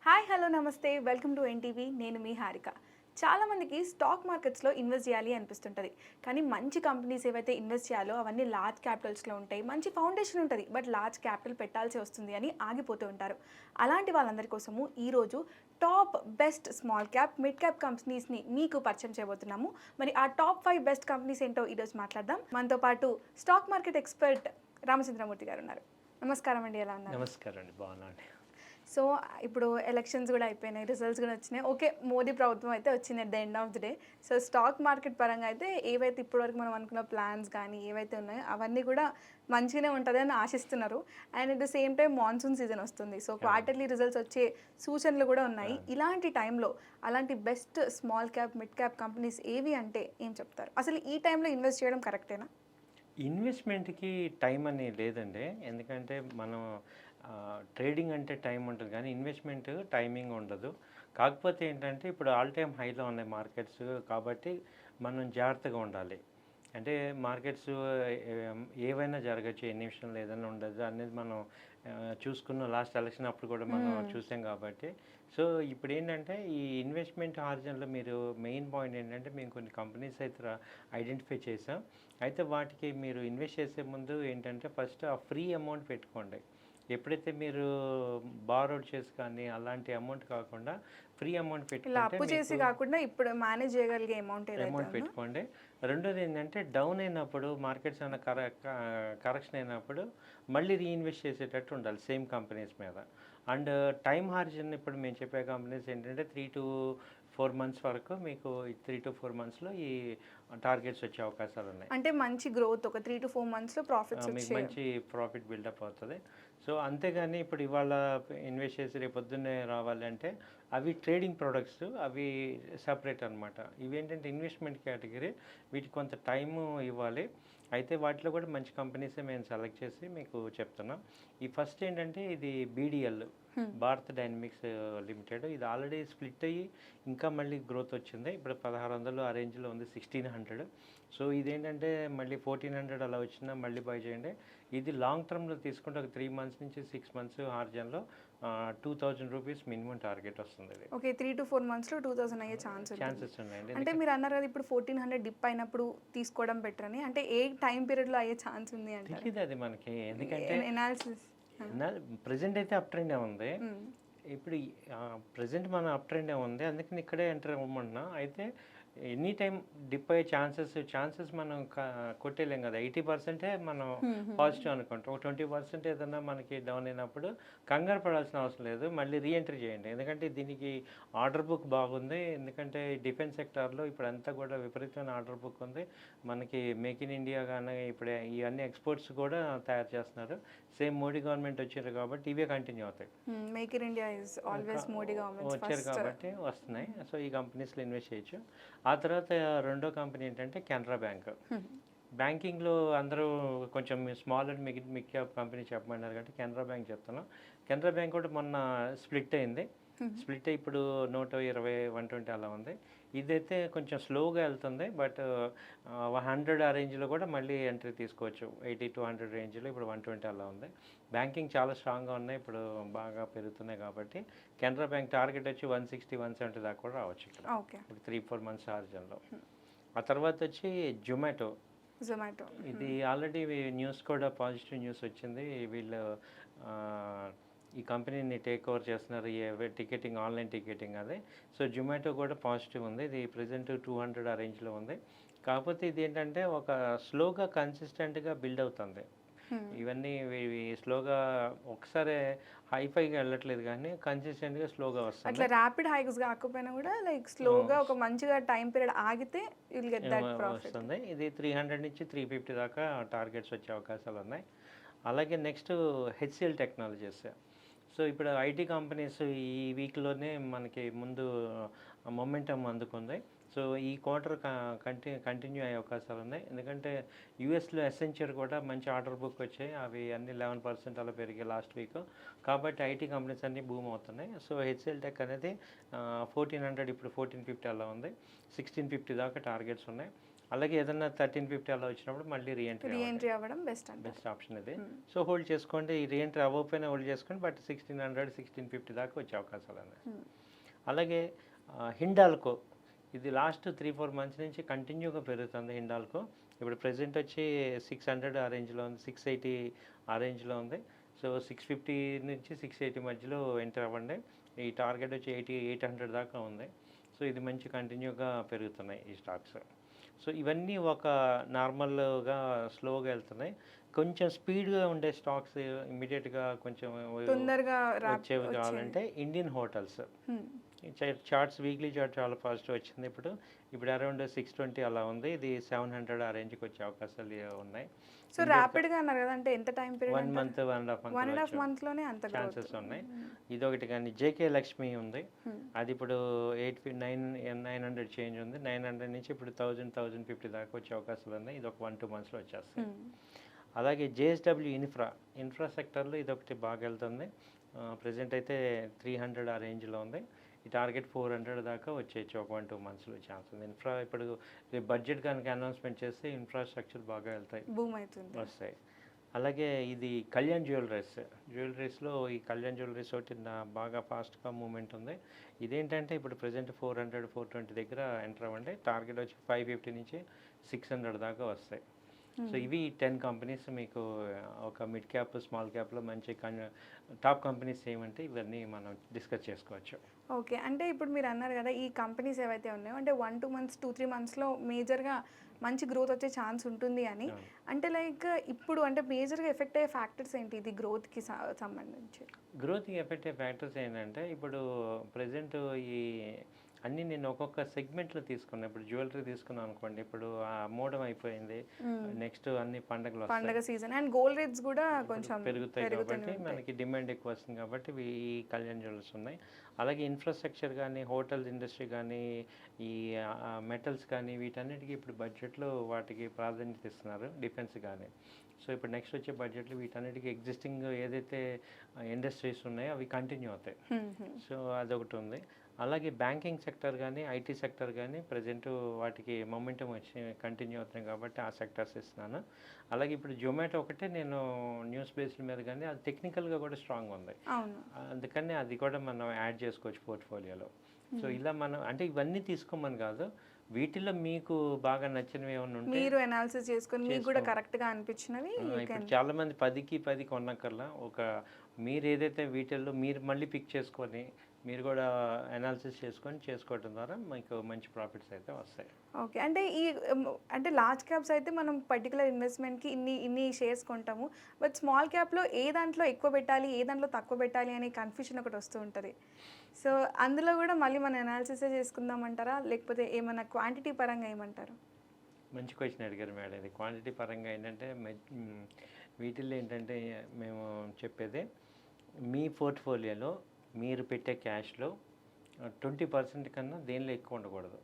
Hi hello నమస్తే welcome to NTV. నేను మీ హారిక. చాలామందికి స్టాక్ మార్కెట్స్లో ఇన్వెస్ట్ చేయాలి అనిపిస్తుంటుంది. కానీ మంచి కంపెనీస్ ఏవైతే ఇన్వెస్ట్ చేయాలో అవన్నీ లార్జ్ క్యాపిటల్స్లో ఉంటాయి, మంచి ఫౌండేషన్ ఉంటుంది, బట్ లార్జ్ క్యాపిటల్ పెట్టాల్సి వస్తుంది అని ఆగిపోతూ ఉంటారు. అలాంటి వాళ్ళందరి కోసము ఈరోజు top best small cap mid cap కంపెనీస్ని మీకు పరిచయం చేయబోతున్నాము. మరి ఆ టాప్ 5 బెస్ట్ కంపెనీస్ ఏంటో ఈరోజు మాట్లాడదాం. మనతో పాటు స్టాక్ మార్కెట్ ఎక్స్పర్ట్ రామచంద్రమూర్తి గారు ఉన్నారు. నమస్కారం అండి, ఎలా ఉన్నారు? నమస్కారం అండి, బాగున్నాండి. సో ఇప్పుడు ఎలక్షన్స్ కూడా అయిపోయినాయి, రిజల్ట్స్ కూడా వచ్చినాయి. ఓకే, మోదీ ప్రభుత్వం అయితే వచ్చింది at the end of the day. So stock market పరంగా అయితే ఏవైతే ఇప్పటివరకు మనం అనుకున్న ప్లాన్స్ కానీ ఏవైతే ఉన్నాయో అవన్నీ కూడా మంచిగానే ఉంటుంది అని ఆశిస్తున్నారు. And at the same time monsoon season వస్తుంది, సో క్వార్టర్లీ రిజల్ట్స్ వచ్చే సూచనలు కూడా ఉన్నాయి. ఇలాంటి టైంలో అలాంటి best small cap mid cap companies ఏవి అంటే ఏం చెప్తారు? అసలు ఈ టైంలో ఇన్వెస్ట్ చేయడం కరెక్టేనా? ఇన్వెస్ట్మెంట్కి టైం అని లేదండి. ఎందుకంటే మనం ట్రేడింగ్ అంటే టైం ఉంటుంది, కానీ ఇన్వెస్ట్మెంట్ టైమింగ్ ఉండదు. కాకపోతే ఏంటంటే ఇప్పుడు ఆల్ టైమ్ హైలో ఉన్నాయి మార్కెట్స్, కాబట్టి మనం జాగ్రత్తగా ఉండాలి. అంటే మార్కెట్స్ ఏవైనా జరగచ్చు, ఏ నిమిషంలో ఏదైనా ఉండదు అనేది మనం చూసుకున్న లాస్ట్ ఎలక్షన్ అప్పుడు కూడా మనం చూసాం. కాబట్టి సో ఇప్పుడు ఏంటంటే ఈ ఇన్వెస్ట్మెంట్ హారిజన్లో మీరు మెయిన్ పాయింట్ ఏంటంటే మేము కొన్ని కంపెనీస్ అయితే ఐడెంటిఫై చేసాం. అయితే వాటికి మీరు ఇన్వెస్ట్ చేసే ముందు ఏంటంటే ఫస్ట్ ఆ ఫ్రీ అమౌంట్ పెట్టుకోండి. ఎప్పుడైతే మీరు బారోడ్ చేసి కానీ అలాంటి అమౌంట్ కాకుండా ఫ్రీ అమౌంట్ కాకుండా ఇప్పుడు మేనేజ్ చేయగలిగే అమౌంట్ పెట్టుకోండి. రెండోది ఏంటంటే డౌన్ అయినప్పుడు మార్కెట్స్ ఏమైనా కరెక్షన్ అయినప్పుడు మళ్ళీ రీఇన్వెస్ట్ చేసేటట్టు ఉండాలి సేమ్ కంపెనీస్ మీద. అండ్ టైం హారిజన్ ఇప్పుడు మేము చెప్పే కంపెనీస్ ఏంటంటే 3 to 4 months వరకు మీకు 3 to 4 monthsలో ఈ టార్గెట్స్ వచ్చే అవకాశాలు ఉన్నాయి. అంటే మంచి గ్రోత్ ఒక 3 to 4 monthsలో ప్రాఫిట్స్ మీకు మంచి ప్రాఫిట్ బిల్డప్ అవుతుంది. సో అంతేగాని ఇప్పుడు ఇవాళ ఇన్వెస్ట్ చేసి రేపు పొద్దున్నే రావాలి అంటే అవి ట్రేడింగ్ ప్రొడక్ట్స్, అవి సపరేట్ అనమాట. ఇవి ఏంటంటే ఇన్వెస్ట్మెంట్ కేటగిరీ, వీటికి కొంత టైము ఇవ్వాలి. అయితే వాటిలో కూడా మంచి కంపెనీసే మేము సెలెక్ట్ చేసి మీకు చెప్తున్నాం. ఈ ఫస్ట్ ఏంటంటే ఇది బీడీఎల్, భారత్ డైనమిక్స్ లిమిటెడ్. ఇది ఆల్రెడీ స్ప్లిట్ అయ్యి ఇంకా మళ్ళీ గ్రోత్ వచ్చింది. ఇప్పుడు 1600 ఆ రేంజ్లో ఉంది, 1600. సో ఇదేంటంటే మళ్ళీ 1400 అలా వచ్చినా మళ్ళీ బై చేయండి. ఇది లాంగ్ టర్మ్లో తీసుకుంటే ఒక 3 months నుంచి 6 months హార్జన్లో 2000 రూపీస్ మినిమం టార్గెట్ వస్తుంది. ఓకే, 3 to 4 monthsలో 2000 అయ్యే ఛాన్సెస్ ఉన్నాయండి. అంటే మీరు అన్నారు కదా ఇప్పుడు 1400 డిప్ అయినప్పుడు తీసుకోవడం బెటర్ అని. అంటే ఏ టైం పీరియడ్లో అయ్యే ఛాన్స్ ఉంది అంటే తెలియదు అది మనకి, ఎందుకంటే ఎనాలిసిస్ ప్రజెంట్ అయితే అప్ ట్రెండ్ ఉంది. ఇప్పుడు ప్రజెంట్ మన అప్ ట్రెండ్ ఉంది, అందుకని ఇక్కడే ఎంటర్ అవ్వమన్నా. అయితే ఎనీ టైం డిప్ అయ్యే ఛాన్సెస్ మనం కొట్టేలేం కదా. 80% మనం పాజిటివ్ అనుకుంటాం. ఒక 20% ఏదన్నా మనకి డౌన్ అయినప్పుడు కంగారు పడాల్సిన అవసరం లేదు, మళ్ళీ రీఎంట్రీ చేయండి. ఎందుకంటే దీనికి ఆర్డర్ బుక్ బాగుంది. ఎందుకంటే డిఫెన్స్ సెక్టార్లో ఇప్పుడు అంతా కూడా విపరీతమైన ఆర్డర్ బుక్ ఉంది. మనకి మేక్ ఇన్ ఇండియా కానీ ఇప్పుడు ఇవన్నీ ఎక్స్పోర్ట్స్ కూడా తయారు చేస్తున్నారు. సేమ్ మోడీ గవర్నమెంట్ వచ్చారు కాబట్టి ఇవే కంటిన్యూ అవుతాయి. Make in India is always Modi government వచ్చారు కాబట్టి వస్తున్నాయి. సో ఈ కంపెనీస్లో ఇన్వెస్ట్ చేయొచ్చు. ఆ తర్వాత రెండో కంపెనీ ఏంటంటే కెనరా బ్యాంక్. బ్యాంకింగ్లో అందరూ కొంచెం small and mid cap company చెప్పమన్నారు కాబట్టి కెనరా బ్యాంక్ చెప్తున్నాం. కెనరా బ్యాంక్ కూడా మొన్న స్ప్లిట్ అయింది. స్ప్లిట్ అయ్యి ఇప్పుడు 120, 120 అలా ఉంది. ఇదైతే కొంచెం స్లోగా వెళ్తుంది, బట్ 100 ఆ రేంజ్లో కూడా మళ్ళీ ఎంట్రీ తీసుకోవచ్చు. 80 to 100 రేంజ్లో ఇప్పుడు 120 అలా ఉంది. బ్యాంకింగ్ చాలా స్ట్రాంగ్గా ఉన్నాయి, ఇప్పుడు బాగా పెరుగుతున్నాయి. కాబట్టి కెనరా బ్యాంక్ టార్గెట్ వచ్చి 160, 170 దాకా కూడా రావచ్చు ఇక్కడ ఒక 3-4 months ఆర్జన్లో. ఆ తర్వాత వచ్చి జొమాటో. ఇది ఆల్రెడీ న్యూస్ కూడా పాజిటివ్ న్యూస్ వచ్చింది. వీళ్ళు ఈ కంపెనీని టేక్ ఓవర్ చేస్తున్నారు, టికెటింగ్, ఆన్లైన్ టికెటింగ్ అది. సో జొమాటో కూడా పాజిటివ్ ఉంది. ఇది ప్రజెంట్ 200 ఆ రేంజ్లో ఉంది. కాకపోతే ఇది ఏంటంటే ఒక స్లోగా కన్సిస్టెంట్గా బిల్డ్ అవుతుంది. ఇవన్నీ స్లోగా ఒకసారి హైఫైగా వెళ్ళట్లేదు, కానీ కన్సిస్టెంట్గా స్లోగా వస్తుంది. అట్లా ర్యాపిడ్ హైక్స్ కాకపోయినా కూడా లైక్ స్లోగా ఒక మంచిగా టైం పీరియడ్ ఆగితే విల్ గెట్ దట్ ప్రాఫిట్ వస్తుంది. ఇది 300 నుంచి 350 దాకా టార్గెట్స్ వచ్చే అవకాశాలు ఉన్నాయి. అలాగే నెక్స్ట్ హెచ్సిఎల్ టెక్నాలజీస్. సో ఇప్పుడు ఐటీ కంపెనీస్ ఈ వీక్లోనే మనకి ముందు మొమెంటం అందుకుంది. సో ఈ క్వార్టర్ కంటిన్యూ అయ్యే అవకాశాలు ఉన్నాయి. ఎందుకంటే యూఎస్లో ఎసెంచర్ కూడా మంచి ఆర్డర్ బుక్ వచ్చాయి, అవి అన్ని 11% అలా పెరిగాయి లాస్ట్ వీక్. కాబట్టి ఐటీ కంపెనీస్ అన్నీ బూమ్ అవుతున్నాయి. సో హెచ్సిఎల్ టెక్ అనేది 1400 ఇప్పుడు 1450 అలా ఉంది. 1650 దాకా టార్గెట్స్ ఉన్నాయి. అలాగే ఏదన్నా 1350 అలా వచ్చినప్పుడు మళ్ళీ రీఎంట్రీ రీఎంట్రీ అవ్వడం బెస్ట్ అంట. బెస్ట్ ఆప్షన్ ఇది. సో హోల్డ్ చేసుకోండి, ఈ రీఎంట్రీ అవ్వకపోయినా హోల్డ్ చేసుకోండి, బట్ 1600 1650 దాకా వచ్చే అవకాశాలు ఉన్నాయి. అలాగే హిండాల్కో, ఇది లాస్ట్ 3-4 మంత్స్ నుంచి కంటిన్యూగా పెరుగుతుంది హిండాల్కో. ఇప్పుడు ప్రెజెంట్ వచ్చి 600 ఆ రేంజ్లో ఉంది, 680 ఆ రేంజ్లో ఉంది. సో 650 నుంచి 680 మధ్యలో ఎంటర్ అవ్వండి. ఈ టార్గెట్ వచ్చి 800 దాకా ఉంది. సో ఇది మంచి కంటిన్యూగా పెరుగుతున్నాయి ఈ స్టాక్స్. సో ఇవన్నీ ఒక నార్మల్గా స్లోగా వెళ్తున్నాయి. కొంచెం స్పీడ్గా ఉండే స్టాక్స్ ఇమ్మీడియట్గా కొంచెం తొందరగా వచ్చేవి కావాలంటే Indian hotels. Charts weekly chart చాలా పాజిటివ్ వచ్చింది. ఇప్పుడు అరౌండ్ 620 అలా ఉంది. ఇది 700 ఆ రేంజ్కి వచ్చే అవకాశాలు ఉన్నాయి. సో ర్యాపిడ్గా అన్నారు కదా, అంటే ఎంత టైం పీరియడ్? 1 మంత్ 1.5 మంత్లోనే అంత ఛాన్సెస్ ఉన్నాయి. ఇదొకటి. కానీ జేకే లక్ష్మి ఉంది, అది ఇప్పుడు 900 చేంజ్ ఉంది. 900 నుంచి ఇప్పుడు 1050 దాకా వచ్చే అవకాశాలు ఉన్నాయి. ఇది ఒక 1-2 మంత్స్లో వచ్చేస్తుంది. అలాగే జేఎస్డబ్ల్యూ ఇన్ఫ్రా సెక్టర్లో ఇదొకటి బాగా వెళ్తుంది. ప్రజెంట్ అయితే 300 ఆ రేంజ్లో ఉంది. ఈ టార్గెట్ 400 దాకా వచ్చేయచ్చు ఒక 1-2 మంత్స్లో ఛాన్స్ ఉంది. ఇప్పుడు బడ్జెట్ కనుక అనౌన్స్మెంట్ చేస్తే ఇన్ఫ్రాస్ట్రక్చర్ బాగా వెళ్తాయి, బూమ్ అవుతుంది, వస్తాయి. అలాగే ఇది కళ్యాణ్ జ్యువెలరీస్లో ఈ కళ్యాణ్ జ్యువెలరీస్ ఒకటి బాగా ఫాస్ట్గా మూమెంట్ ఉంది. ఇదేంటంటే ఇప్పుడు ప్రజెంట్ 400-420 దగ్గర ఎంటర్ అవ్వండి. టార్గెట్ వచ్చి 550 నుంచి 600 దాకా వస్తాయి. సో ఇవి 10 కంపెనీస్ మీకు ఒక మిడ్ క్యాప్ స్మాల్ క్యాప్లో మంచి టాప్ కంపెనీస్ ఏమంటే ఇవన్నీ మనం డిస్కస్ చేసుకోవచ్చు. ఓకే, అంటే ఇప్పుడు మీరు అన్నారు కదా ఈ కంపెనీస్ ఏవైతే ఉన్నాయో అంటే 1-2 మంత్స్ 2-3 మంత్స్లో మేజర్గా మంచి గ్రోత్ వచ్చే ఛాన్స్ ఉంటుంది అని. అంటే లైక్ ఇప్పుడు అంటే మేజర్గా ఎఫెక్ట్ అయ్యే ఫ్యాక్టర్స్ ఏంటి ఇది గ్రోత్కి సంబంధించి? గ్రోత్కి ఎఫెక్ట్ అయ్యే ఫ్యాక్టర్స్ ఏంటంటే ఇప్పుడు ప్రజెంట్ ఈ అన్నీ నేను ఒక్కొక్క సెగ్మెంట్లో తీసుకున్నాను. ఇప్పుడు జ్యువెలరీ తీసుకున్నాను అనుకోండి, ఇప్పుడు అమ్మోడం అయిపోయింది. నెక్స్ట్ అన్ని పండగ సీజన్ అండ్ గోల్డ్ రేట్స్ కూడా కొంచెం పెరుగుతాయి కాబట్టి మనకి డిమాండ్ ఎక్కువ వస్తుంది కాబట్టి ఈ కళ్యాణ్ జ్యువెలర్స్ ఉన్నాయి. అలాగే ఇన్ఫ్రాస్ట్రక్చర్ కానీ హోటల్స్ ఇండస్ట్రీ కానీ ఈ మెటల్స్ కానీ వీటన్నిటికీ ఇప్పుడు బడ్జెట్లో వాటికి ప్రాధాన్యత ఇస్తున్నారు, డిఫెన్స్ కానీ. సో ఇప్పుడు నెక్స్ట్ వచ్చే బడ్జెట్లో వీటన్నిటికీ ఎగ్జిస్టింగ్ ఏదైతే ఇండస్ట్రీస్ ఉన్నాయో అవి కంటిన్యూ అవుతాయి. సో అదొకటి ఉంది. అలాగే బ్యాంకింగ్ సెక్టర్ కానీ ఐటీ సెక్టర్ కానీ ప్రజెంట్ వాటికి మొమెంటం వచ్చి కంటిన్యూ అవుతున్నాయి కాబట్టి ఆ సెక్టర్స్ ఇస్తున్నాను. అలాగే ఇప్పుడు జొమాటో ఒకటే నేను న్యూస్ బేస్డ్ మీద కానీ అది టెక్నికల్గా కూడా స్ట్రాంగ్ ఉంది, అందుకని అది కూడా మనం యాడ్ చేసుకోవచ్చు పోర్ట్ఫోలియోలో. సో ఇలా మనం అంటే ఇవన్నీ తీసుకోమని కాదు, వీటిలో మీకు బాగా నచ్చినవి ఏమైనా ఉంటే మీరు అనాలిసిస్ చేసుకొని మీకు కూడా కరెక్ట్గా అనిపించినవి. ఇప్పుడు చాలా మంది 10కి 10 కొనక్కర్లా, ఒక మీరు ఏదైతే వీటిల్లో మీరు మళ్ళీ పిక్ చేసుకొని మీరు కూడా అనాలిసిస్ చేసుకోవడం ద్వారా మీకు మంచి ప్రాఫిట్స్ అయితే వస్తాయి. ఓకే, అంటే అంటే లార్జ్ క్యాప్స్ అయితే మనం పర్టికులర్ ఇన్వెస్ట్మెంట్కి ఇన్ని షేర్స్ కొంటాము. బట్ స్మాల్ క్యాప్లో ఏ దాంట్లో ఎక్కువ పెట్టాలి ఏ దాంట్లో తక్కువ పెట్టాలి అనే కన్ఫ్యూషన్ ఒకటి వస్తూ ఉంటుంది. సో అందులో కూడా మళ్ళీ మన అనాలిసిసే చేసుకుందామంటారా లేకపోతే ఏమైనా క్వాంటిటీ పరంగా ఏమంటారు? మంచి క్వశ్చన్ అడిగారు మేడం. ఇది క్వాంటిటీ పరంగా ఏంటంటే వీటిల్లో ఏంటంటే మేము చెప్పేది మీ పోర్ట్ఫోలియోలో మీరు పెట్టే క్యాష్లో 20% కన్నా దేనిలో ఎక్కువ ఉండకూడదు.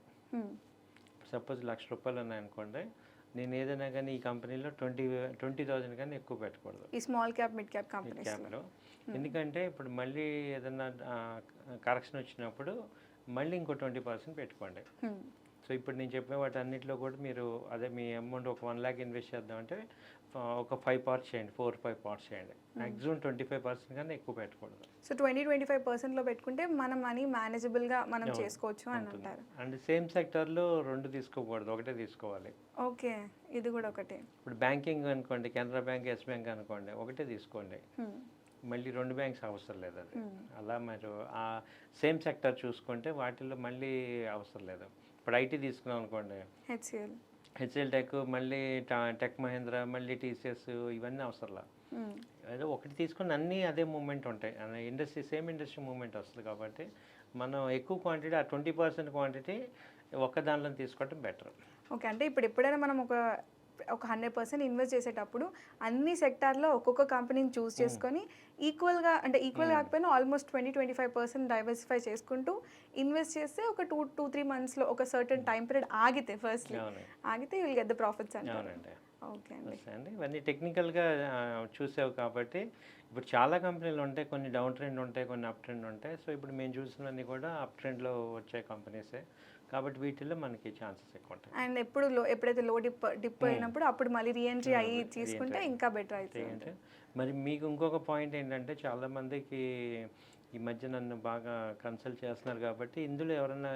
సపోజ్ ₹1,00,000 ఉన్నాయనుకోండి, నేను ఏదైనా కానీ ఈ కంపెనీలో 20,000 కన్నా ఎక్కువ పెట్టకూడదు ఈ స్మాల్ క్యాప్ మిడ్ క్యాప్ కంపెనీస్లో. ఎందుకంటే ఇప్పుడు మళ్ళీ ఏదైనా కరెక్షన్ వచ్చినప్పుడు మళ్ళీ ఇంకో 20% పెట్టుకోండి. సో ఇప్పుడు నేను చెప్పే వాటి అన్నింటిలో కూడా మీరు అదే మీ అమౌంట్ ఒక 1 lakh ఇన్వెస్ట్ చేద్దామంటే ఒక 5 parts చేయండి, 4-5 parts చేయండి. మ్యాక్సిమం 25% కన్నా ఎక్కువ పెట్టకూడదు. సో 20-25%లో పెట్టుకుంటే మన మనీ మేనేజబుల్గా మనం చేసుకోవచ్చు అని అంటారు. అండ్ సేమ్ సెక్టర్లో 2 తీసుకోకూడదు, ఒకటే తీసుకోవాలి. ఓకే, ఇది కూడా ఒకటే. ఇప్పుడు బ్యాంకింగ్ అనుకోండి, కెనరా బ్యాంక్, ఎస్ బ్యాంక్ అనుకోండి, ఒకటే తీసుకోండి, మళ్ళీ 2 బ్యాంక్స్ అవసరం లేదు. అది అలా మీరు ఆ సేమ్ సెక్టర్ చూసుకుంటే వాటిల్లో మళ్ళీ అవసరం లేదు. ఇప్పుడు ఐటీ తీసుకున్నాం అనుకోండి, హెచ్సిఎల్ టెక్, మళ్ళీ టెక్ మహేంద్ర, మళ్ళీ టీసీఎస్, ఇవన్నీ అవసరంలా. ఏదో ఒకటి తీసుకుని అన్నీ అదే మూమెంట్ ఉంటాయి, ఇండస్ట్రీ సేమ్ ఇండస్ట్రీ మూమెంట్ వస్తుంది కాబట్టి మనం ఎక్కువ క్వాంటిటీ, ఆ 20% క్వాంటిటీ ఒక్క దానిలో తీసుకోవడం బెటర్. ఓకే, అంటే ఇప్పుడు ఎప్పుడైనా మనం ఒక 100% ఇన్వెస్ట్ చేసేటప్పుడు అన్ని సెక్టార్లో ఒక్కొక్క కంపెనీని చూస్ చేసుకొని ఈక్వల్గా అంటే ఈక్వల్ కాకపోయినా ఆల్మోస్ట్ 20-25% డైవర్సిఫై చేసుకుంటూ ఇన్వెస్ట్ చేస్తే ఒక 2-3 మంత్స్లో ఒక సర్టన్ టైం పీరియడ్ ఆగితే ఆగితే విల్ గెట్ ద ప్రాఫిట్స్ అంటే. ఓకే అండి, ఇవన్నీ టెక్నికల్గా చూసావు కాబట్టి ఇప్పుడు చాలా కంపెనీలు ఉంటాయి, కొన్ని డౌన్ ట్రెండ్ ఉంటాయి, కొన్ని అప్ ట్రెండ్ ఉంటాయి. సో ఇప్పుడు మేము చూసినవన్నీ కూడా అప్ ట్రెండ్లో వచ్చే కంపెనీసే. కాబట్టి వీటిల్లో మనకి ఛాన్సెస్ ఎక్కువ ఉంటాయి. అండ్ ఎప్పుడైతే లో డిప్ అయినప్పుడు అప్పుడు మళ్ళీ రీఎంట్రీ అయ్యి తీసుకుంటే ఇంకా బెటర్ అవుతుంది. అంటే మరి మీకు ఇంకొక పాయింట్ ఏంటంటే చాలామందికి ఈ మధ్య నన్ను బాగా కన్సల్ట్ చేస్తున్నారు కాబట్టి ఇందులో ఎవరైనా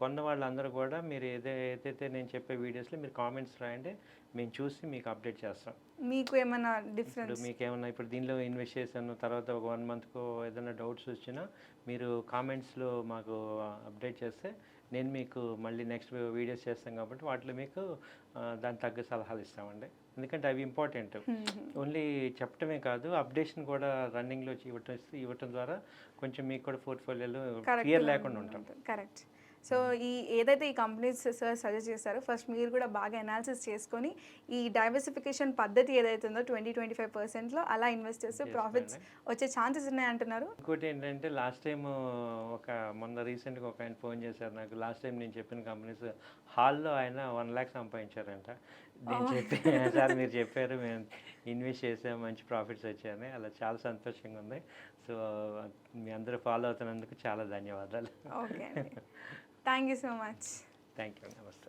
కొన్న వాళ్ళందరూ కూడా మీరు ఏదైతే నేను చెప్పే వీడియోస్లో మీరు కామెంట్స్ రాయండి, మేము చూసి మీకు అప్డేట్ చేస్తాం. మీకు ఏమైనా ఇప్పుడు డిఫరెన్స్ మీకు ఏమన్నా ఇప్పుడు దీనిలో ఇన్వెస్ట్ చేశాను తర్వాత ఒక 1 మంత్కో ఏదైనా డౌట్స్ వచ్చినా మీరు కామెంట్స్లో మాకు అప్డేట్ చేస్తే నేను మీకు మళ్ళీ నెక్స్ట్ వీడియోస్ చేస్తాం కాబట్టి వాటిలో మీకు దానికి తగ్గ సలహాలు ఇస్తామండి. ఎందుకంటే అవి ఇంపార్టెంట్. ఓన్లీ చెప్పటమే కాదు, అప్డేషన్ కూడా రన్నింగ్లో ఇవ్వటం ద్వారా కొంచెం మీకు కూడా పోర్ట్ఫోలియోలో క్లియర్ లేకుండా ఉంటాం. కరెక్ట్. సో ఏదైతే ఈ కంపెనీస్ సార్ సజెస్ట్ చేస్తారో ఫస్ట్ మీరు కూడా బాగా అనాలిసిస్ చేసుకొని ఈ డైవర్సిఫికేషన్ పద్ధతి ఏదైతే ఉందో 20-25%లో అలా ఇన్వెస్ట్ చేస్తే ప్రాఫిట్స్ వచ్చే ఛాన్సెస్ ఉన్నాయి అంటున్నారు. ఇంకోటి ఏంటంటే లాస్ట్ టైం మొన్న రీసెంట్గా ఒక ఆయన ఫోన్ చేశారు నాకు. లాస్ట్ టైం నేను చెప్పిన కంపెనీస్ హాల్లో ఆయన 1 lakh సంపాదించారంట. నేను సార్ మీరు చెప్పారు, మేము ఇన్వెస్ట్ చేసాము, మంచి ప్రాఫిట్స్ వచ్చాయని. అలా చాలా సంతోషంగా ఉంది. సో మీ అందరూ ఫాలో అవుతున్నందుకు చాలా ధన్యవాదాలు. ఓకే అండి, thank you so much. Thank you, నమస్తే.